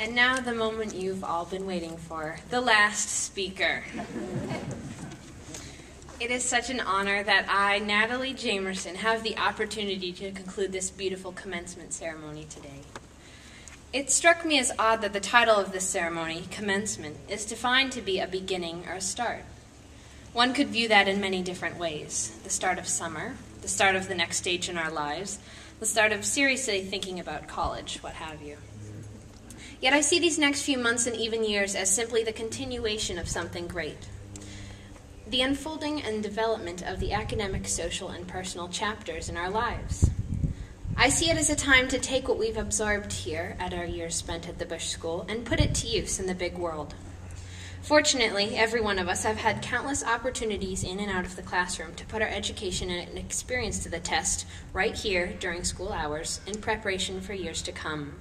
And now the moment you've all been waiting for, the last speaker. It is such an honor that I, Natalie Jamerson, have the opportunity to conclude this beautiful commencement ceremony today. It struck me as odd that the title of this ceremony, commencement, is defined to be a beginning or a start. One could view that in many different ways. The start of summer, the start of the next stage in our lives, the start of seriously thinking about college, what have you. Yet I see these next few months and even years as simply the continuation of something great. The unfolding and development of the academic, social, and personal chapters in our lives. I see it as a time to take what we've absorbed here at our years spent at the Bush School and put it to use in the big world. Fortunately, every one of us have had countless opportunities in and out of the classroom to put our education and experience to the test right here during school hours in preparation for years to come.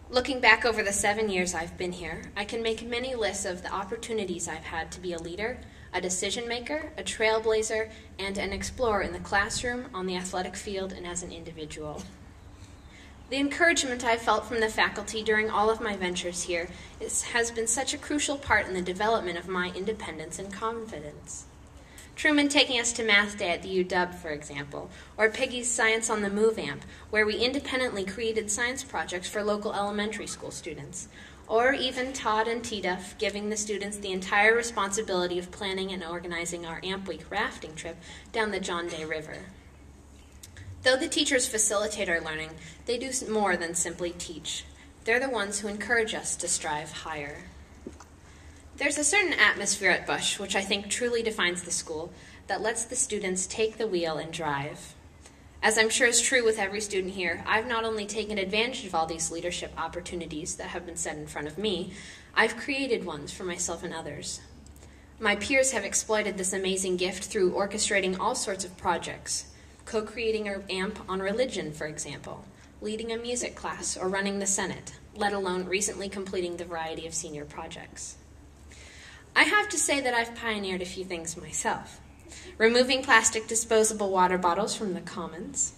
Looking back over the 7 years I've been here, I can make many lists of the opportunities I've had to be a leader, a decision maker, a trailblazer, and an explorer in the classroom, on the athletic field, and as an individual. The encouragement I've felt from the faculty during all of my ventures here has been such a crucial part in the development of my independence and confidence. Truman taking us to Math Day at the UW, for example, or Peggy's Science on the Move amp, where we independently created science projects for local elementary school students, or even Todd and T-Duff giving the students the entire responsibility of planning and organizing our Amp Week rafting trip down the John Day River. Though the teachers facilitate our learning, they do more than simply teach. They're the ones who encourage us to strive higher. There's a certain atmosphere at Bush, which I think truly defines the school, that lets the students take the wheel and drive. As I'm sure is true with every student here, I've not only taken advantage of all these leadership opportunities that have been set in front of me, I've created ones for myself and others. My peers have exploited this amazing gift through orchestrating all sorts of projects, co-creating an amp on religion, for example, leading a music class, or running the Senate, let alone recently completing the variety of senior projects. I have to say that I've pioneered a few things myself. Removing plastic disposable water bottles from the commons,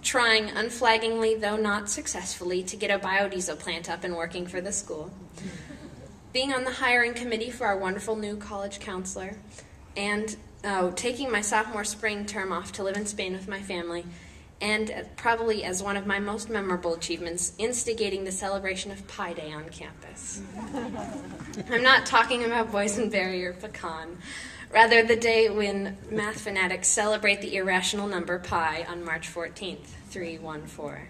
trying unflaggingly, though not successfully, to get a biodiesel plant up and working for the school, being on the hiring committee for our wonderful new college counselor, and taking my sophomore spring term off to live in Spain with my family, and probably as one of my most memorable achievements, instigating the celebration of Pi Day on campus. I'm not talking about boysenberry or pecan, rather the day when math fanatics celebrate the irrational number pi on March 14th, 314.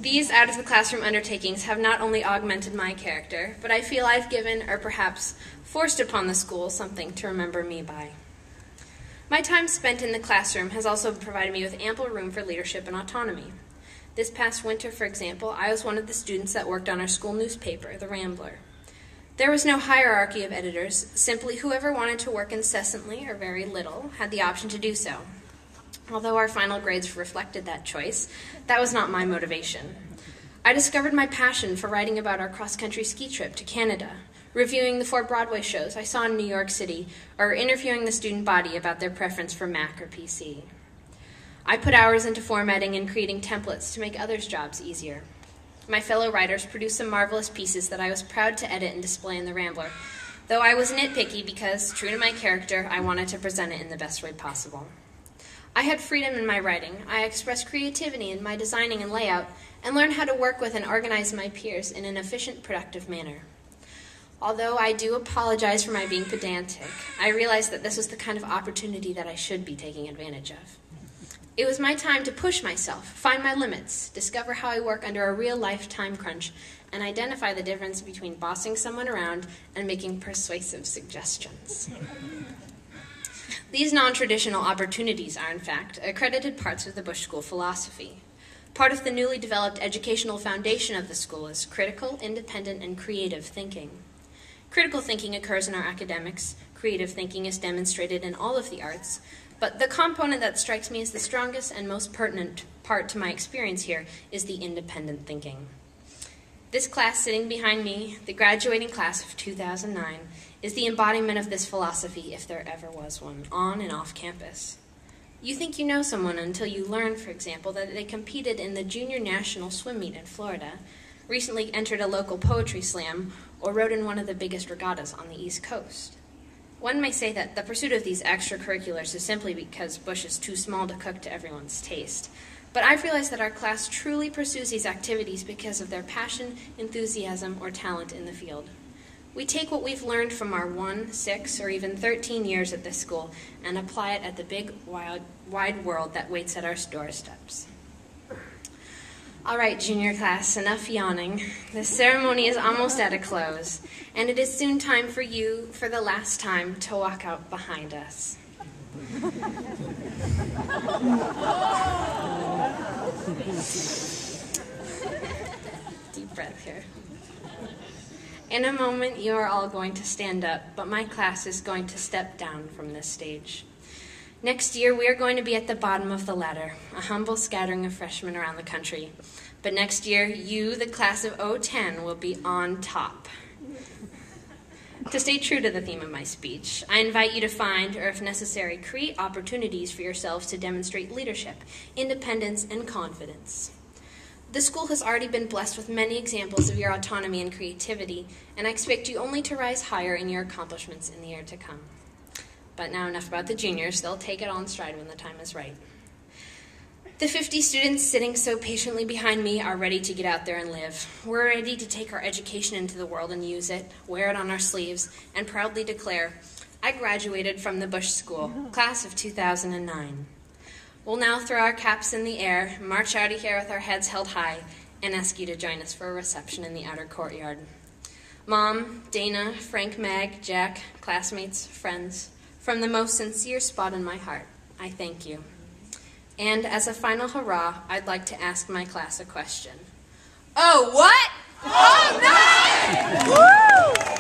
These out-of-the-classroom undertakings have not only augmented my character, but I feel I've given, or perhaps forced upon the school, something to remember me by. My time spent in the classroom has also provided me with ample room for leadership and autonomy. This past winter, for example, I was one of the students that worked on our school newspaper, The Rambler. There was no hierarchy of editors, simply whoever wanted to work incessantly or very little had the option to do so. Although our final grades reflected that choice, that was not my motivation. I discovered my passion for writing about our cross-country ski trip to Canada, reviewing the 4 Broadway shows I saw in New York City, or interviewing the student body about their preference for Mac or PC. I put hours into formatting and creating templates to make others' jobs easier. My fellow writers produced some marvelous pieces that I was proud to edit and display in The Rambler, though I was nitpicky because, true to my character, I wanted to present it in the best way possible. I had freedom in my writing, I expressed creativity in my designing and layout, and learned how to work with and organize my peers in an efficient, productive manner. Although I do apologize for my being pedantic, I realized that this was the kind of opportunity that I should be taking advantage of. It was my time to push myself, find my limits, discover how I work under a real-life time crunch, and identify the difference between bossing someone around and making persuasive suggestions. These non-traditional opportunities are, in fact, accredited parts of the Bush School philosophy. Part of the newly developed educational foundation of the school is critical, independent, and creative thinking. Critical thinking occurs in our academics, creative thinking is demonstrated in all of the arts, but the component that strikes me as the strongest and most pertinent part to my experience here is the independent thinking. This class sitting behind me, the graduating class of 2009, is the embodiment of this philosophy, if there ever was one, on and off campus. You think you know someone until you learn, for example, that they competed in the Junior National Swim Meet in Florida, recently entered a local poetry slam, or rode in one of the biggest regattas on the East Coast. One may say that the pursuit of these extracurriculars is simply because Bush is too small to cook to everyone's taste. But I've realized that our class truly pursues these activities because of their passion, enthusiasm, or talent in the field. We take what we've learned from our 1, 6, or even 13 years at this school and apply it at the big, wide world that waits at our doorsteps. All right, junior class, enough yawning. The ceremony is almost at a close, and it is soon time for you, for the last time, to walk out behind us. Deep breath here. In a moment, you are all going to stand up, but my class is going to step down from this stage. Next year, we are going to be at the bottom of the ladder, a humble scattering of freshmen around the country. But next year, you, the class of 010, will be on top. To stay true to the theme of my speech, I invite you to find, or if necessary, create opportunities for yourselves to demonstrate leadership, independence, and confidence. The school has already been blessed with many examples of your autonomy and creativity, and I expect you only to rise higher in your accomplishments in the year to come. But now enough about the juniors. They'll take it all in stride when the time is right. The 50 students sitting so patiently behind me are ready to get out there and live. We're ready to take our education into the world and use it, wear it on our sleeves, and proudly declare, I graduated from the Bush School, class of 2009. We'll now throw our caps in the air, march out of here with our heads held high, and ask you to join us for a reception in the outer courtyard. Mom, Dana, Frank, Mag, Jack, classmates, friends, from the most sincere spot in my heart, I thank you. And as a final hurrah, I'd like to ask my class a question. Oh, what? Oh, no! Woo!